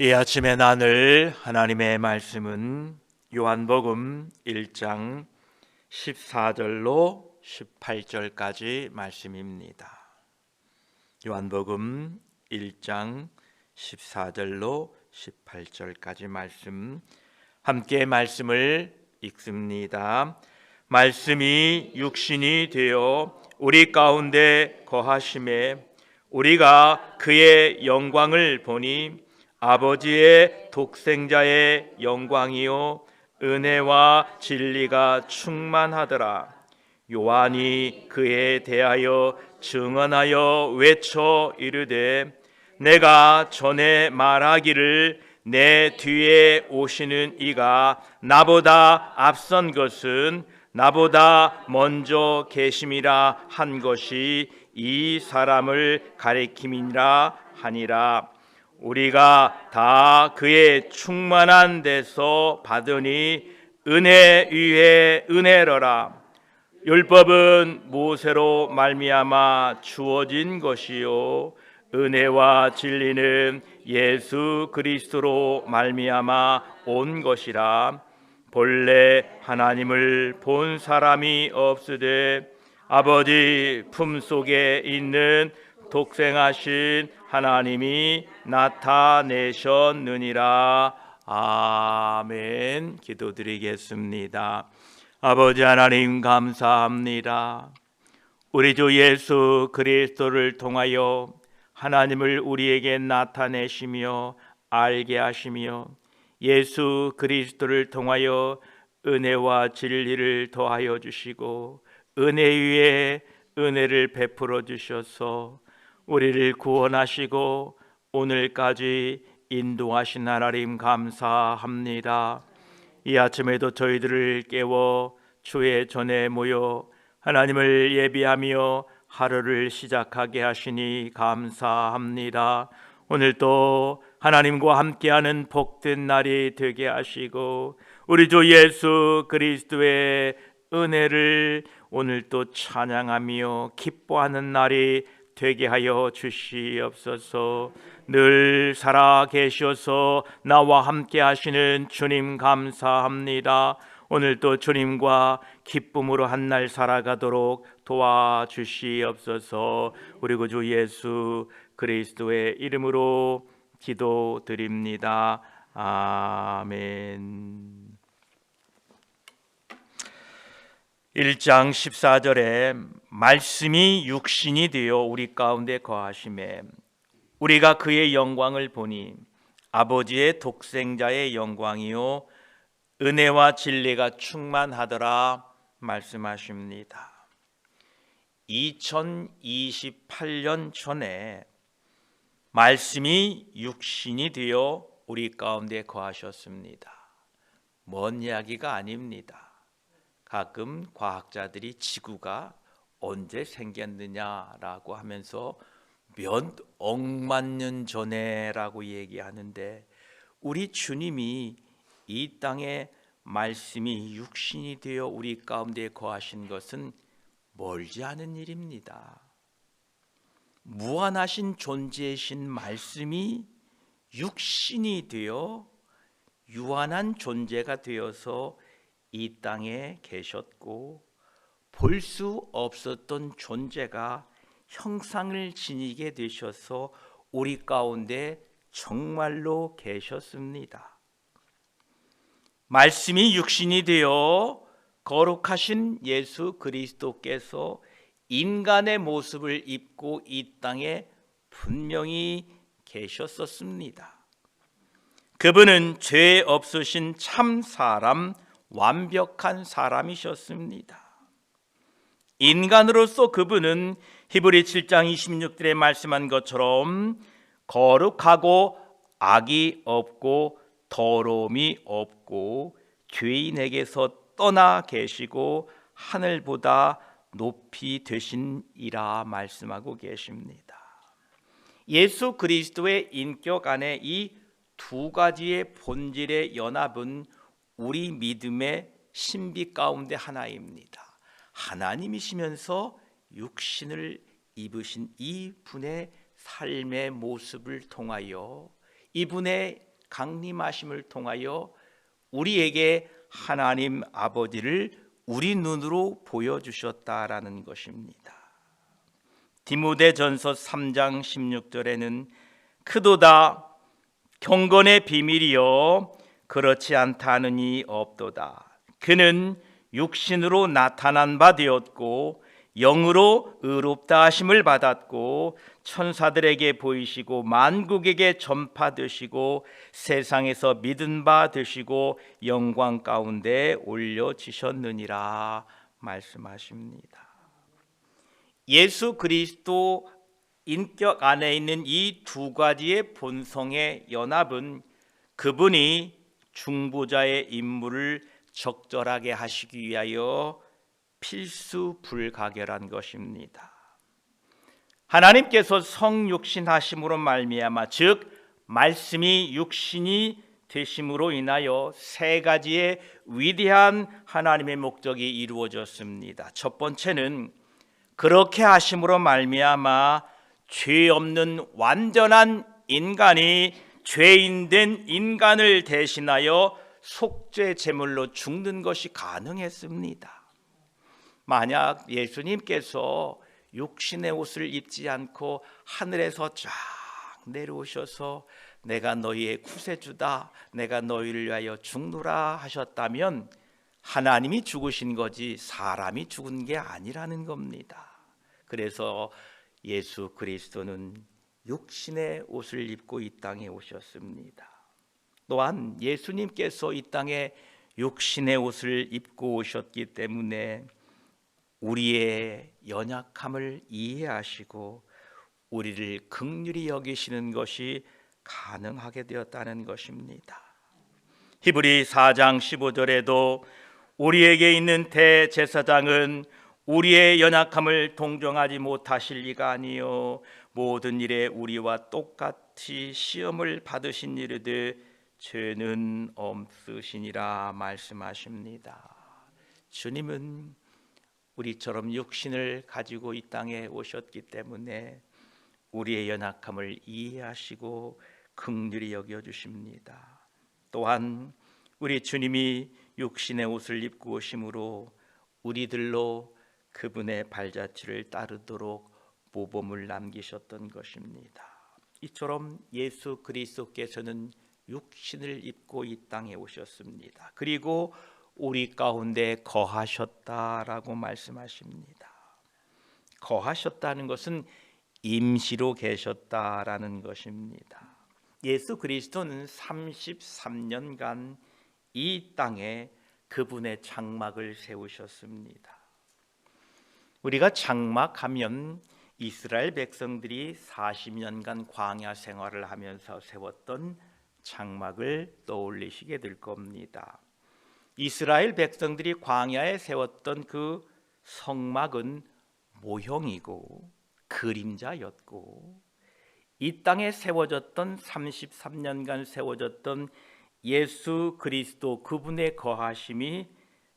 이 아침에 나눌 하나님의 말씀은 요한복음 1장 14절로 18절까지 말씀입니다. 요한복음 1장 14절로 18절까지 말씀, 함께 말씀을 읽습니다. 말씀이 육신이 되어 우리 가운데 거하심에 우리가 그의 영광을 보니 아버지의 독생자의 영광이요 은혜와 진리가 충만하더라. 요한이 그에 대하여 증언하여 외쳐 이르되 내가 전에 말하기를 내 뒤에 오시는 이가 나보다 앞선 것은 나보다 먼저 계심이라 한 것이 이 사람을 가리킴이라 하니라. 우리가 다 그의 충만한 데서 받으니 은혜 위에 은혜로라. 율법은 모세로 말미암아 주어진 것이요 은혜와 진리는 예수 그리스도로 말미암아 온 것이라. 본래 하나님을 본 사람이 없으되 아버지 품속에 있는 독생하신 하나님이 나타내셨느니라. 아멘. 기도드리겠습니다. 아버지 하나님 감사합니다. 우리 주 예수 그리스도를 통하여 하나님을 우리에게 나타내시며 알게 하시며 예수 그리스도를 통하여 은혜와 진리를 더하여 주시고 은혜 위에 은혜를 베풀어 주셔서 우리를 구원하시고 오늘까지 인도하신 하나님 감사합니다. 이 아침에도 저희들을 깨워 주의 전에 모여 하나님을 예비하며 하루를 시작하게 하시니 감사합니다. 오늘도 하나님과 함께하는 복된 날이 되게 하시고 우리 주 예수 그리스도의 은혜를 오늘도 찬양하며 기뻐하는 날이 되게 하여 주시옵소서. 늘 살아 계셔서 나와 함께 하시는 주님 감사합니다. 오늘도 주님과 기쁨으로 한 날 살아가도록 도와주시옵소서. 우리 구주 예수 그리스도의 이름으로 기도드립니다. 아멘. 1장 14절에 말씀이 육신이 되어 우리 가운데 거하심에 우리가 그의 영광을 보니 아버지의 독생자의 영광이요 은혜와 진리가 충만하더라 말씀하십니다. 2028년 전에 말씀이 육신이 되어 우리 가운데 거하셨습니다. 먼 이야기가 아닙니다. 가끔 과학자들이 지구가 언제 생겼느냐라고 하면서 몇 억만 년 전에라고 얘기하는데 우리 주님이 이 땅에 말씀이 육신이 되어 우리 가운데 거하신 것은 멀지 않은 일입니다. 무한하신 존재이신 말씀이 육신이 되어 유한한 존재가 되어서 이 땅에 계셨고 볼 수 없었던 존재가 형상을 지니게 되셔서 우리 가운데 정말로 계셨습니다. 말씀이 육신이 되어 거룩하신 예수 그리스도께서 인간의 모습을 입고 이 땅에 분명히 계셨었습니다. 그분은 죄 없으신 참 사람, 완벽한 사람이셨습니다. 인간으로서 그분은 히브리 7장 26절에 말씀한 것처럼 거룩하고 악이 없고 더러움이 없고 죄인에게서 떠나 계시고 하늘보다 높이 되신 이라 말씀하고 계십니다. 예수 그리스도의 인격 안에 이 두 가지의 본질의 연합은 우리 믿음의 신비 가운데 하나입니다. 하나님이시면서 육신을 입으신 이 분의 삶의 모습을 통하여 이분의 강림하심을 통하여 우리에게 하나님 아버지를 우리 눈으로 보여주셨다라는 것입니다. 디모데전서 3장 16절에는 크도다 경건의 비밀이여 그렇지 않다 하느니 없도다. 그는 육신으로 나타난 바 되었고 영으로 의롭다 하심을 받았고 천사들에게 보이시고 만국에게 전파되시고 세상에서 믿은 바 되시고 영광 가운데 올려지셨느니라 말씀하십니다. 예수 그리스도 인격 안에 있는 이 두 가지의 본성의 연합은 그분이 중보자의 임무를 적절하게 하시기 위하여 필수 불가결한 것입니다. 하나님께서 성육신 하심으로 말미암아 즉 말씀이 육신이 되심으로 인하여 세 가지의 위대한 하나님의 목적이 이루어졌습니다. 첫 번째는 그렇게 하심으로 말미암아 죄 없는 완전한 인간이 죄인된 인간을 대신하여 속죄 제물로 죽는 것이 가능했습니다. 만약 예수님께서 육신의 옷을 입지 않고 하늘에서 쫙 내려오셔서 내가 너희의 구세주다, 내가 너희를 위하여 죽노라 하셨다면 하나님이 죽으신 거지 사람이 죽은 게 아니라는 겁니다. 그래서 예수 그리스도는 육신의 옷을 입고 이 땅에 오셨습니다. 또한 예수님께서 이 땅에 육신의 옷을 입고 오셨기 때문에 우리의 연약함을 이해하시고 우리를 긍휼히 여기시는 것이 가능하게 되었다는 것입니다. 히브리 4장 15절에도 우리에게 있는 대제사장은 우리의 연약함을 동정하지 못하실 리가 아니요 모든 일에 우리와 똑같이 시험을 받으신 이르되 죄는 없으시니라 말씀하십니다. 주님은 우리처럼 육신을 가지고 이 땅에 오셨기 때문에 우리의 연약함을 이해하시고 긍휼히 여겨주십니다. 또한 우리 주님이 육신의 옷을 입고 오심으로 우리들로 그분의 발자취를 따르도록 모범을 남기셨던 것입니다. 이처럼 예수 그리스도께서는 육신을 입고 이 땅에 오셨습니다. 그리고 우리 가운데 거하셨다라고 말씀하십니다. 거하셨다는 것은 임시로 계셨다라는 것입니다. 예수 그리스도는 33년간 이 땅에 그분의 장막을 세우셨습니다. 우리가 장막하면 이스라엘 백성들이 40년간 광야 생활을 하면서 세웠던 장막을 떠올리시게 될 겁니다. 이스라엘 백성들이 광야에 세웠던 그 성막은 모형이고 그림자였고 이 땅에 세워졌던 33년간 세워졌던 예수 그리스도 그분의 거하심이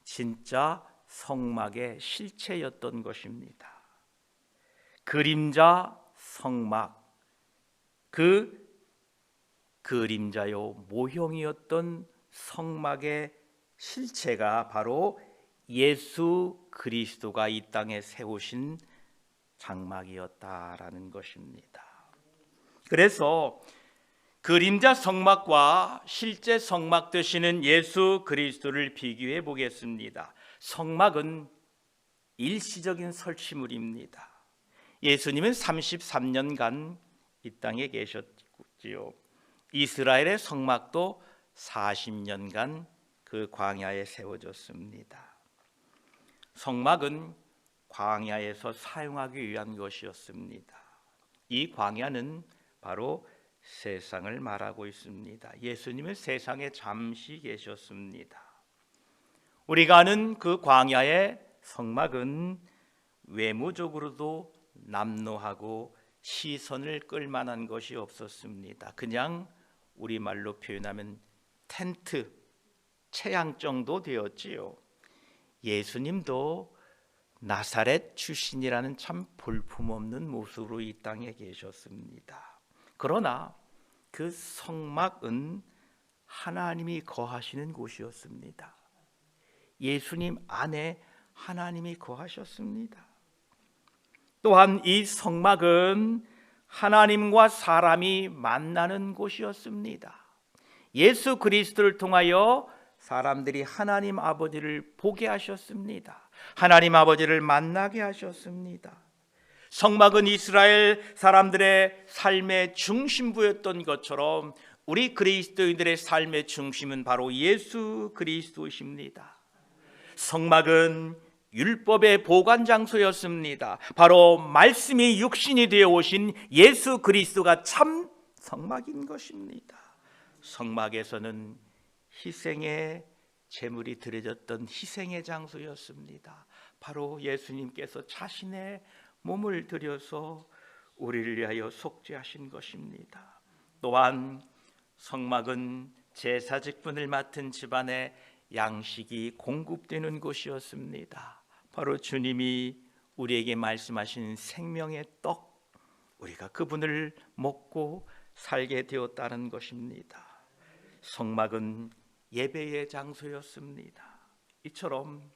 진짜 성막의 실체였던 것입니다. 그림자 성막, 그 그림자요 모형이었던 성막의 실체가 바로 예수 그리스도가 이 땅에 세우신 장막이었다라는 것입니다. 그래서 그림자 성막과 실제 성막 되시는 예수 그리스도를 비교해 보겠습니다. 성막은 일시적인 설치물입니다. 예수님은 33년간 이 땅에 계셨지요. 이스라엘의 성막도 40년간 그 광야에 세워졌습니다. 성막은 광야에서 사용하기 위한 것이었습니다. 이 광야는 바로 세상을 말하고 있습니다. 예수님은 세상에 잠시 계셨습니다. 우리가 아는 그 광야의 성막은 외모적으로도 남루하고 시선을 끌만한 것이 없었습니다. 그냥 우리말로 표현하면 텐트, 채양 정도 되었지요. 예수님도 나사렛 출신이라는 참 볼품없는 모습으로 이 땅에 계셨습니다. 그러나 그 성막은 하나님이 거하시는 곳이었습니다. 예수님 안에 하나님이 거하셨습니다. 또한 이 성막은 하나님과 사람이 만나는 곳이었습니다. 예수 그리스도를 통하여 사람들이 하나님 아버지를 보게 하셨습니다. 하나님 아버지를 만나게 하셨습니다. 성막은 이스라엘 사람들의 삶의 중심부였던 것처럼 우리 그리스도인들의 삶의 중심은 바로 예수 그리스도이십니다. 성막은 율법의 보관 장소였습니다. 바로 말씀이 육신이 되어 오신 예수 그리스도가 참 성막인 것입니다. 성막에서는 희생의 제물이 드려졌던 희생의 장소였습니다. 바로 예수님께서 자신의 몸을 들여서 우리를 위하여 속죄하신 것입니다. 또한 성막은 제사 직분을 맡은 집안에 양식이 공급되는 곳이었습니다. 바로 주님이 우리에게 말씀하신 생명의 떡, 우리가 그분을 먹고 살게 되었다는 것입니다. 성막은 예배의 장소였습니다. 이처럼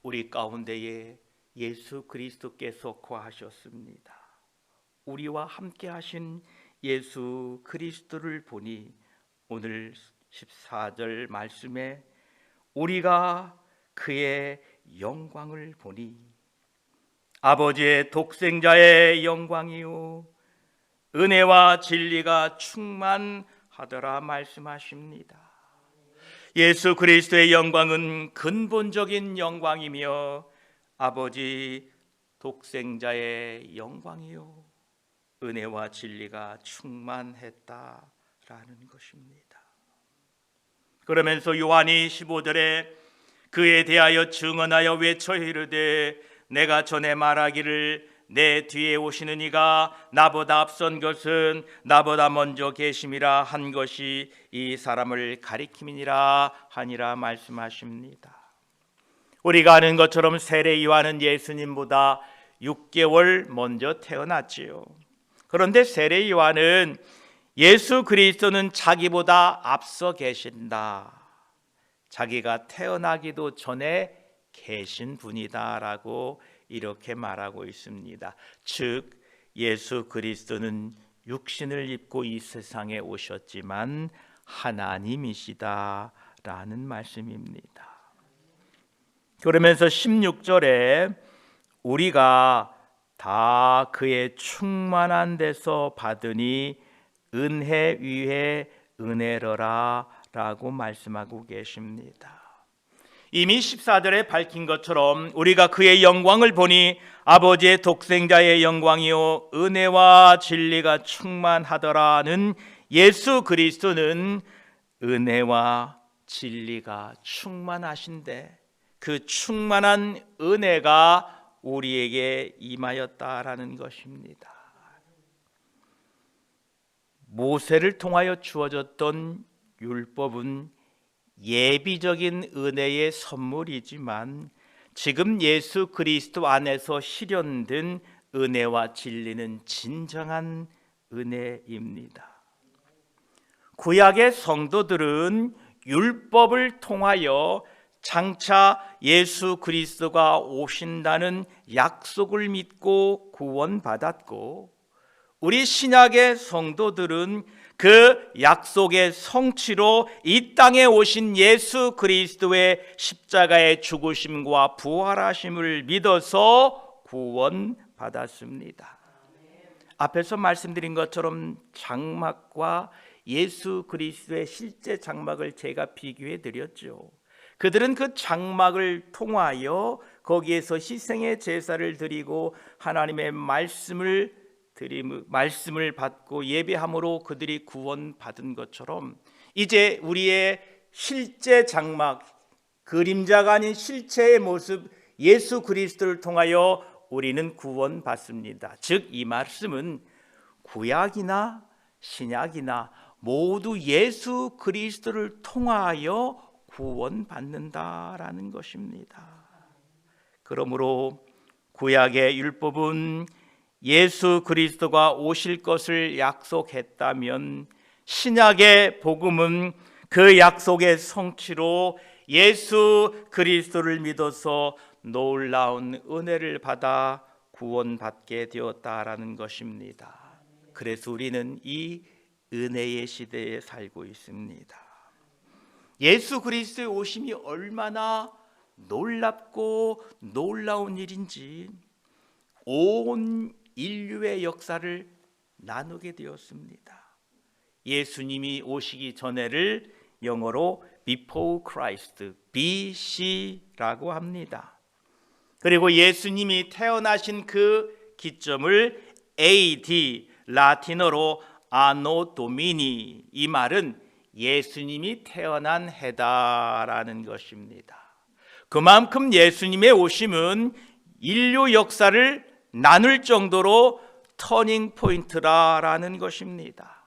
우리 가운데에 예수 그리스도께서 거하셨습니다. 우리와 함께 하신 예수 그리스도를 보니 오늘 14절 말씀에 우리가 그의 영광을 보니 아버지의 독생자의 영광이요 은혜와 진리가 충만하더라 말씀하십니다. 예수 그리스도의 영광은 근본적인 영광이며 아버지 독생자의 영광이요 은혜와 진리가 충만했다라는 것입니다. 그러면서 요한이 15절에 그에 대하여 증언하여 외쳐 이르되 내가 전에 말하기를 내 뒤에 오시는 이가 나보다 앞선 것은 나보다 먼저 계심이라 한 것이 이 사람을 가리킴이니라 하니라 말씀하십니다. 우리가 아는 것처럼 세례 요한은 예수님보다 6개월 먼저 태어났지요. 그런데 세례 요한은 예수 그리스도는 자기보다 앞서 계신다, 자기가 태어나기도 전에 계신 분이다라고 이렇게 말하고 있습니다. 즉 예수 그리스도는 육신을 입고 이 세상에 오셨지만 하나님이시다라는 말씀입니다. 그러면서 16절에 우리가 다 그의 충만한 데서 받으니 은혜 위에 은혜로라 라고 말씀하고 계십니다. 이미 14절에 밝힌 것처럼 우리가 그의 영광을 보니 아버지의 독생자의 영광이요 은혜와 진리가 충만하더라는 예수 그리스도는 은혜와 진리가 충만하신데 그 충만한 은혜가 우리에게 임하였다라는 것입니다. 모세를 통하여 주어졌던 율법은 예비적인 은혜의 선물이지만 지금 예수 그리스도 안에서 실현된 은혜와 진리는 진정한 은혜입니다. 구약의 성도들은 율법을 통하여 장차 예수 그리스도가 오신다는 약속을 믿고 구원받았고, 우리 신약의 성도들은 그 약속의 성취로 이 땅에 오신 예수 그리스도의 십자가의 죽으심과 부활하심을 믿어서 구원받았습니다. 앞에서 말씀드린 것처럼 장막과 예수 그리스도의 실제 장막을 제가 비교해 드렸죠. 그들은 그 장막을 통하여 거기에서 희생의 제사를 드리고 하나님의 말씀을 받고 예배함으로 그들이 구원받은 것처럼 이제 우리의 실제 장막, 그림자가 아닌 실체의 모습 예수 그리스도를 통하여 우리는 구원받습니다. 즉 이 말씀은 구약이나 신약이나 모두 예수 그리스도를 통하여 구원받는다라는 것입니다. 그러므로 구약의 율법은 예수 그리스도가 오실 것을 약속했다면 신약의 복음은 그 약속의 성취로 예수 그리스도를 믿어서 놀라운 은혜를 받아 구원받게 되었다라는 것입니다. 그래서 우리는 이 은혜의 시대에 살고 있습니다. 예수 그리스도의 오심이 얼마나 놀랍고 놀라운 일인지 온 인류의 역사를 나누게 되었습니다. 예수님이 오시기 전에를 영어로 Before Christ, BC라고 합니다. 그리고 예수님이 태어나신 그 기점을 AD, 라틴어로 아노 도미니, 이 말은 예수님이 태어난 해다라는 것입니다. 그만큼 예수님의 오심은 인류 역사를 나눌 정도로 터닝 포인트라는 것입니다.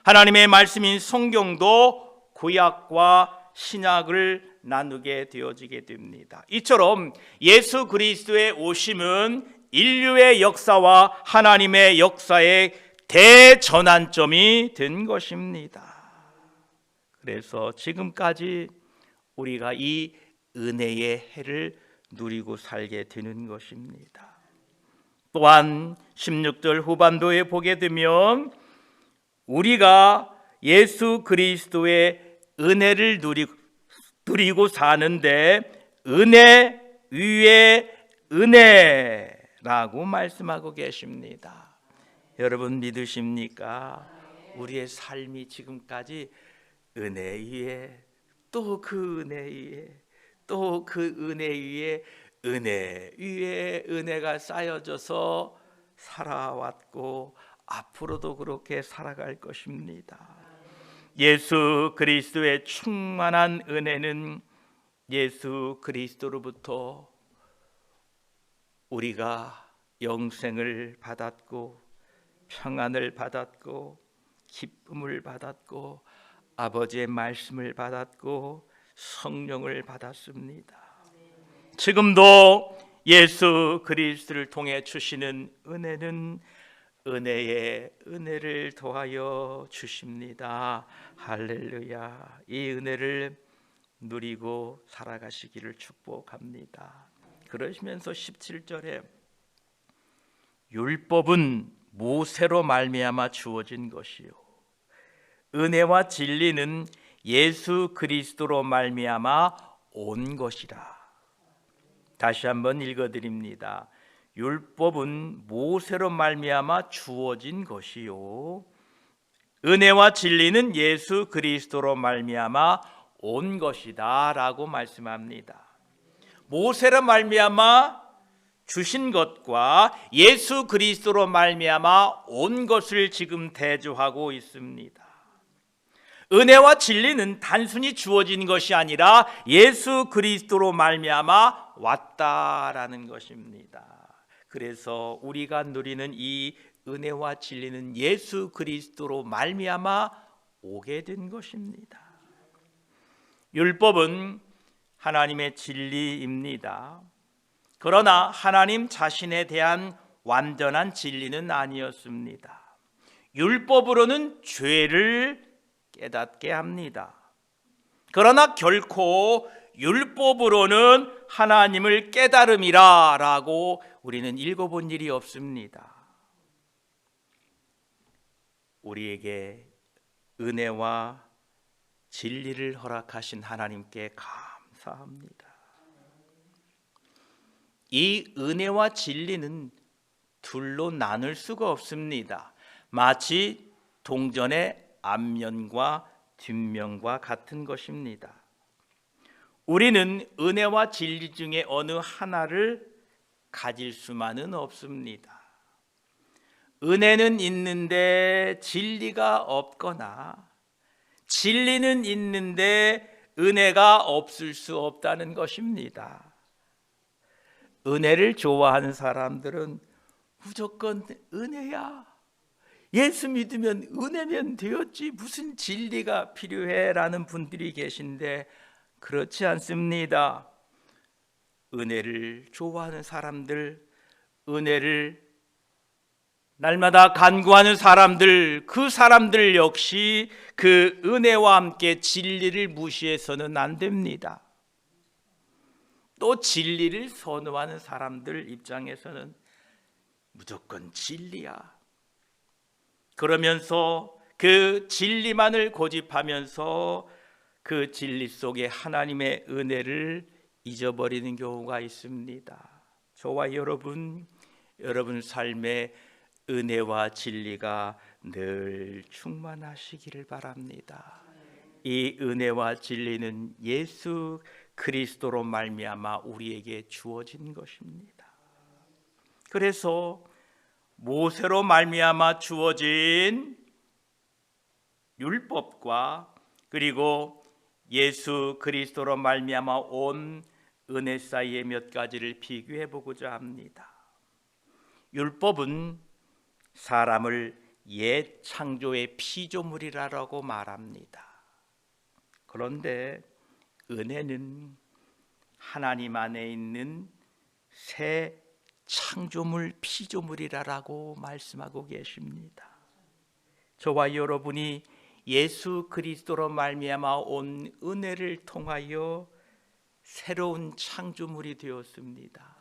하나님의 말씀인 성경도 구약과 신약을 나누게 되어지게 됩니다. 이처럼 예수 그리스도의 오심은 인류의 역사와 하나님의 역사의 대전환점이 된 것입니다. 그래서 지금까지 우리가 이 은혜의 해를 누리고 살게 되는 것입니다. 또한 16절 후반부에 보게 되면 우리가 예수 그리스도의 은혜를 누리고 사는데 은혜 위에 은혜라고 말씀하고 계십니다. 여러분 믿으십니까? 우리의 삶이 지금까지 은혜 위에 또 그 은혜 위에 또 그 은혜 위에 은혜 위에 은혜가 쌓여져서 살아왔고 앞으로도 그렇게 살아갈 것입니다. 예수 그리스도의 충만한 은혜는 예수 그리스도로부터 우리가 영생을 받았고 평안을 받았고 기쁨을 받았고 아버지의 말씀을 받았고 성령을 받았습니다. 지금도 예수 그리스도를 통해 주시는 은혜는 은혜에 은혜를 더하여 주십니다. 할렐루야. 이 은혜를 누리고 살아가시기를 축복합니다. 그러시면서 17절에 율법은 모세로 말미암아 주어진 것이요 은혜와 진리는 예수 그리스도로 말미암아 온 것이라. 다시 한번 읽어드립니다. 율법은 모세로 말미암아 주어진 것이요 은혜와 진리는 예수 그리스도로 말미암아 온 것이다 라고 말씀합니다. 모세로 말미암아 주신 것과 예수 그리스도로 말미암아 온 것을 지금 대조하고 있습니다. 은혜와 진리는 단순히 주어진 것이 아니라 예수 그리스도로 말미암아 왔다라는 것입니다. 그래서 우리가 누리는 이 은혜와 진리는 예수 그리스도로 말미암아 오게 된 것입니다. 율법은 하나님의 진리입니다. 그러나 하나님 자신에 대한 완전한 진리는 아니었습니다. 율법으로는 죄를 깨닫게 합니다. 그러나 결코 율법으로는 하나님을 깨달음이라 라고 우리는 읽어본 일이 없습니다. 우리에게 은혜와 진리를 허락하신 하나님께 감사합니다. 이 은혜와 진리는 둘로 나눌 수가 없습니다. 마치 동전의 앞면과 뒷면과 같은 것입니다. 우리는 은혜와 진리 중에 어느 하나를 가질 수만은 없습니다. 은혜는 있는데 진리가 없거나 진리는 있는데 은혜가 없을 수 없다는 것입니다. 은혜를 좋아하는 사람들은 무조건 은혜야. 예수 믿으면 은혜면 되었지 무슨 진리가 필요해 라는 분들이 계신데 그렇지 않습니다. 은혜를 좋아하는 사람들, 은혜를 날마다 간구하는 사람들, 그 사람들 역시 그 은혜와 함께 진리를 무시해서는 안 됩니다. 또 진리를 선호하는 사람들 입장에서는 무조건 진리야. 그러면서 그 진리만을 고집하면서 그 진리 속에 하나님의 은혜를 잊어버리는 경우가 있습니다. 저와 여러분 삶에 은혜와 진리가 늘 충만하시기를 바랍니다. 이 은혜와 진리는 예수 그리스도로 말미암아 우리에게 주어진 것입니다. 그래서 모세로 말미암아 주어진 율법과 그리고 예수 그리스도로 말미암아 온 은혜 사이의 몇 가지를 비교해 보고자 합니다. 율법은 사람을 옛 창조의 피조물이라고 말합니다. 그런데 은혜는 하나님 안에 있는 새 창조물 피조물이라고 말씀하고 계십니다. 저와 여러분이 예수 그리스도로 말미암아 온 은혜를 통하여 새로운 창조물이 되었습니다.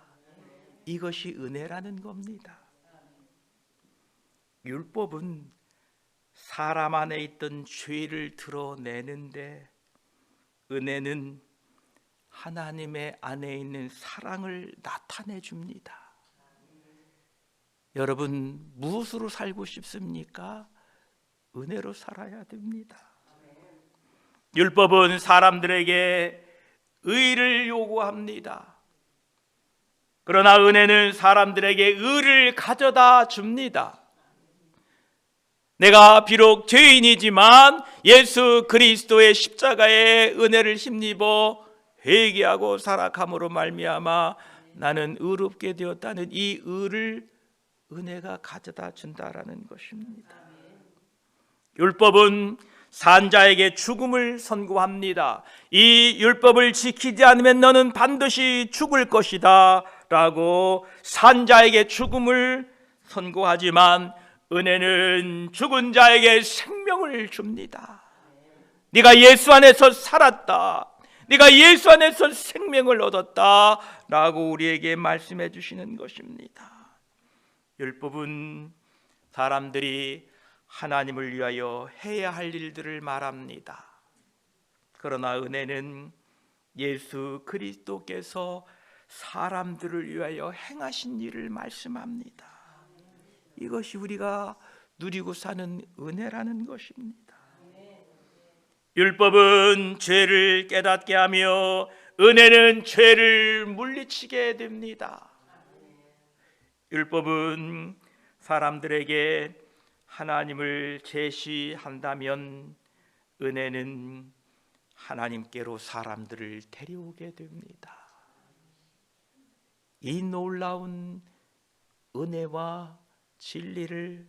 이것이 은혜라는 겁니다. 율법은 사람 안에 있던 죄를 드러내는데 은혜는 하나님의 안에 있는 사랑을 나타내 줍니다. 여러분 무엇으로 살고 싶습니까? 은혜로 살아야 됩니다. 율법은 사람들에게 의를 요구합니다. 그러나 은혜는 사람들에게 의를 가져다 줍니다. 내가 비록 죄인이지만 예수 그리스도의 십자가의 은혜를 힘입어 회개하고 살아감으로 말미암아 나는 의롭게 되었다는 이 의를 은혜가 가져다 준다라는 것입니다. 율법은 산자에게 죽음을 선고합니다. 이 율법을 지키지 않으면 너는 반드시 죽을 것이다 라고 산자에게 죽음을 선고하지만 은혜는 죽은 자에게 생명을 줍니다. 네가 예수 안에서 살았다, 네가 예수 안에서 생명을 얻었다 라고 우리에게 말씀해 주시는 것입니다. 율법은 사람들이 하나님을 위하여 해야 할 일들을 말합니다. 그러나 은혜는 예수 그리스도께서 사람들을 위하여 행하신 일을 말씀합니다. 이것이 우리가 누리고 사는 은혜라는 것입니다. 율법은 죄를 깨닫게 하며 은혜는 죄를 물리치게 됩니다. 율법은 사람들에게 하나님을 제시한다면 은혜는 하나님께로 사람들을 데려오게 됩니다. 이 놀라운 은혜와 진리를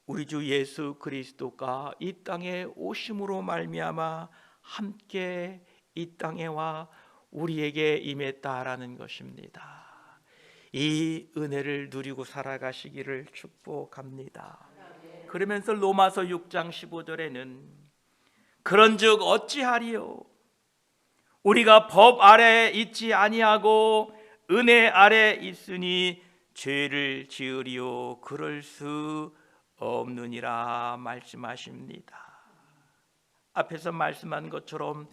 우리 주 예수 그리스도가 이 땅에 오심으로 말미암아 함께 이 땅에 와 우리에게 임했다라는 것입니다. 이 은혜를 누리고 살아가시기를 축복합니다. 그러면서 로마서 6장 15절에는 그런즉 어찌하리요? 우리가 법 아래 있지 아니하고 은혜 아래 있으니 죄를 지으리요 그럴 수 없느니라 말씀하십니다. 앞에서 말씀한 것처럼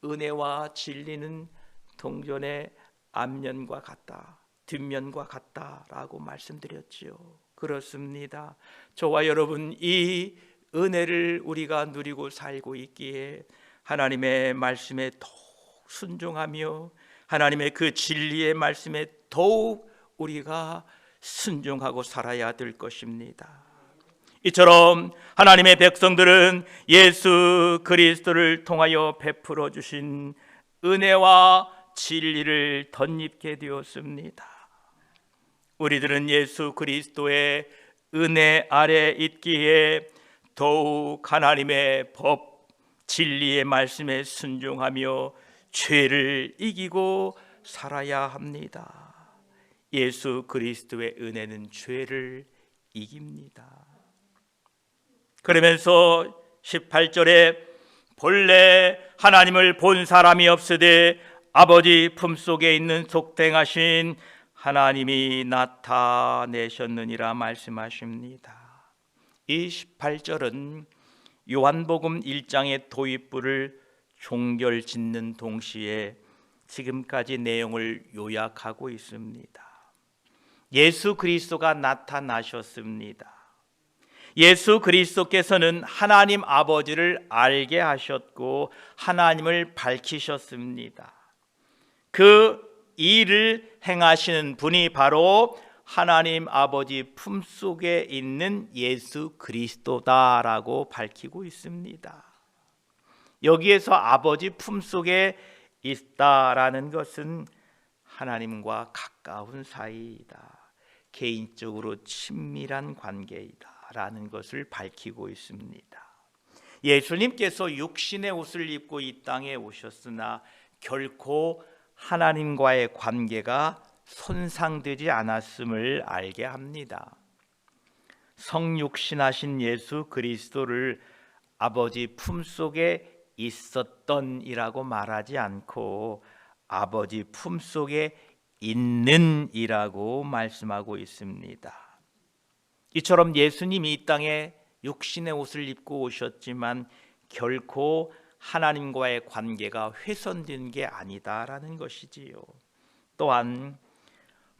은혜와 진리는 동전의 앞면과 같다, 뒷면과 같다라고 말씀드렸지요. 그렇습니다. 저와 여러분 이 은혜를 우리가 누리고 살고 있기에 하나님의 말씀에 더욱 순종하며 하나님의 그 진리의 말씀에 더욱 우리가 순종하고 살아야 될 것입니다. 이처럼 하나님의 백성들은 예수 그리스도를 통하여 베풀어 주신 은혜와 진리를 덧입게 되었습니다. 우리들은 예수 그리스도의 은혜 아래 있기에 더욱 하나님의 법, 진리의 말씀에 순종하며 죄를 이기고 살아야 합니다. 예수 그리스도의 은혜는 죄를 이깁니다. 그러면서 18절에 본래 하나님을 본 사람이 없으되 아버지 품속에 있는 속행하신 하나님이 나타내셨느니라 말씀하십니다. 이 18절은 요한복음 1장의 도입부를 종결짓는 동시에 지금까지 내용을 요약하고 있습니다. 예수 그리스도가 나타나셨습니다. 예수 그리스도께서는 하나님 아버지를 알게 하셨고 하나님을 밝히셨습니다. 그 일을 행하시는 분이 바로 하나님 아버지 품속에 있는 예수 그리스도다라고 밝히고 있습니다. 여기에서 아버지 품속에 있다라는 것은 하나님과 가까운 사이이다, 개인적으로 친밀한 관계이다라는 것을 밝히고 있습니다. 예수님께서 육신의 옷을 입고 이 땅에 오셨으나 결코 하나님과의 관계가 손상되지 않았음을 알게 합니다. 성육신하신 예수 그리스도를 아버지 품속에 있었던 이라고 말하지 않고 아버지 품속에 있는 이라고 말씀하고 있습니다. 이처럼 예수님이 이 땅에 육신의 옷을 입고 오셨지만 결코 하나님과의 관계가 훼손된 게 아니다라는 것이지요. 또한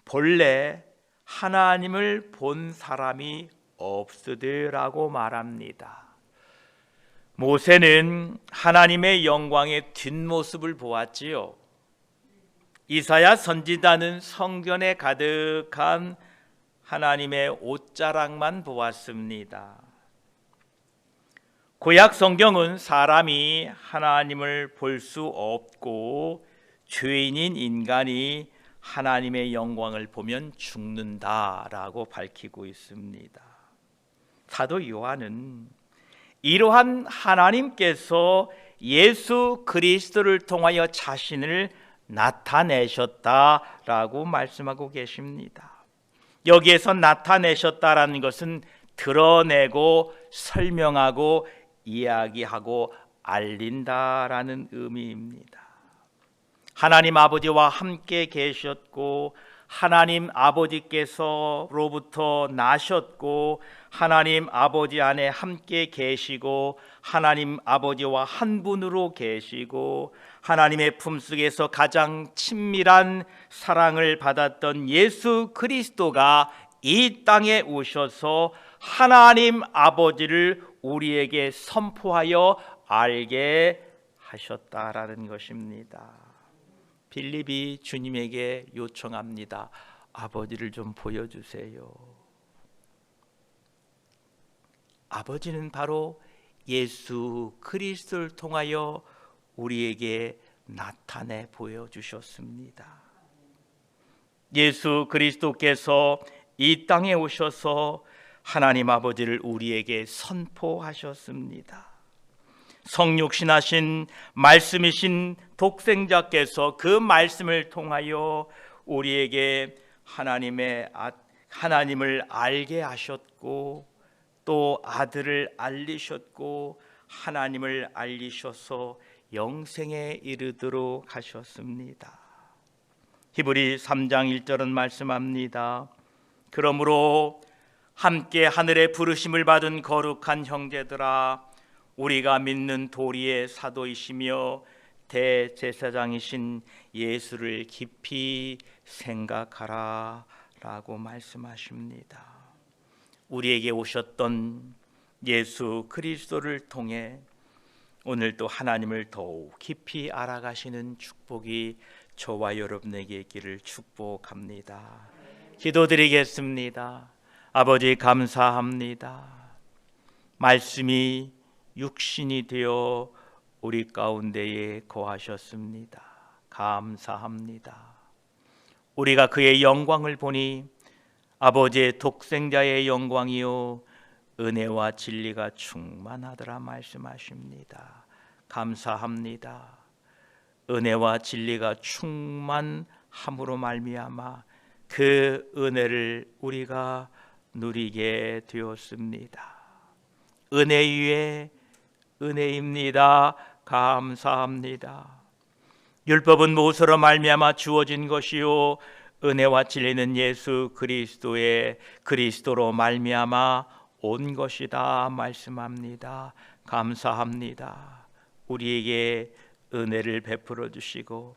본래 하나님을 본 사람이 없으되라고 말합니다. 모세는 하나님의 영광의 뒷모습을 보았지요. 이사야 선지자는 성전에 가득한 하나님의 옷자락만 보았습니다. 구약 성경은 사람이 하나님을 볼 수 없고 죄인인 인간이 하나님의 영광을 보면 죽는다라고 밝히고 있습니다. 사도 요한은 이러한 하나님께서 예수 그리스도를 통하여 자신을 나타내셨다라고 말씀하고 계십니다. 여기에서 나타내셨다라는 것은 드러내고 설명하고 이야기하고 알린다라는 의미입니다. 하나님 아버지와 함께 계셨고 하나님 아버지께서로부터 나셨고 하나님 아버지 안에 함께 계시고 하나님 아버지와 한 분으로 계시고 하나님의 품속에서 가장 친밀한 사랑을 받았던 예수 그리스도가 이 땅에 오셔서 하나님 아버지를 우리에게 선포하여 알게 하셨다라는 것입니다. 빌립이 주님에게 요청합니다. 아버지를 좀 보여주세요. 아버지는 바로 예수 그리스도를 통하여 우리에게 나타내 보여주셨습니다. 예수 그리스도께서 이 땅에 오셔서 하나님 아버지를 우리에게 선포하셨습니다. 성육신하신 말씀이신 독생자께서 그 말씀을 통하여 우리에게 하나님을 알게 하셨고 또 아들을 알리셨고 하나님을 알리셔서 영생에 이르도록 하셨습니다. 히브리 3장 1절은 말씀합니다. 그러므로 함께 하늘의 부르심을 받은 거룩한 형제들아, 우리가 믿는 도리의 사도이시며 대제사장이신 예수를 깊이 생각하라 라고 말씀하십니다. 우리에게 오셨던 예수 그리스도를 통해 오늘도 하나님을 더욱 깊이 알아가시는 축복이 저와 여러분에게 있기를 축복합니다. 기도드리겠습니다. 아버지 감사합니다. 말씀이 육신이 되어 우리 가운데에 거하셨습니다. 감사합니다. 우리가 그의 영광을 보니 아버지의 독생자의 영광이요 은혜와 진리가 충만하더라 말씀하십니다. 감사합니다. 은혜와 진리가 충만함으로 말미암아 그 은혜를 우리가 누리게 되었습니다. 은혜 위에 은혜입니다. 감사합니다. 율법은 모세로 말미암아 주어진 것이요 은혜와 진리는 예수 그리스도로 말미암아 온 것이다 말씀합니다. 감사합니다. 우리에게 은혜를 베풀어 주시고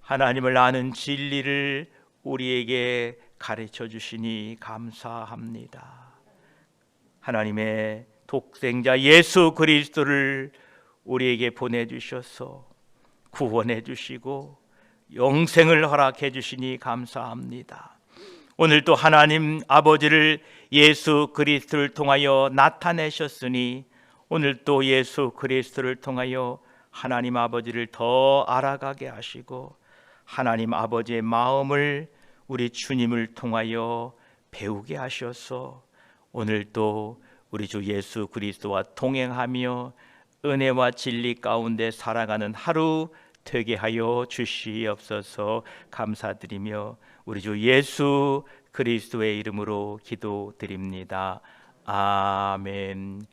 하나님을 아는 진리를 우리에게 가르쳐 주시니 감사합니다. 하나님의 독생자 예수 그리스도를 우리에게 보내주셔서 구원해 주시고 영생을 허락해 주시니 감사합니다. 오늘도 하나님 아버지를 예수 그리스도를 통하여 나타내셨으니 오늘 또 예수 그리스도를 통하여 하나님 아버지를 더 알아가게 하시고 하나님 아버지의 마음을 우리 주님을 통하여 배우게 하셔서 오늘 또 우리 주 예수 그리스도와 동행하며 은혜와 진리 가운데 살아가는 하루 되게 하여 주시옵소서. 감사드리며 우리 주 예수 그리스도의 이름으로 기도드립니다. 아멘.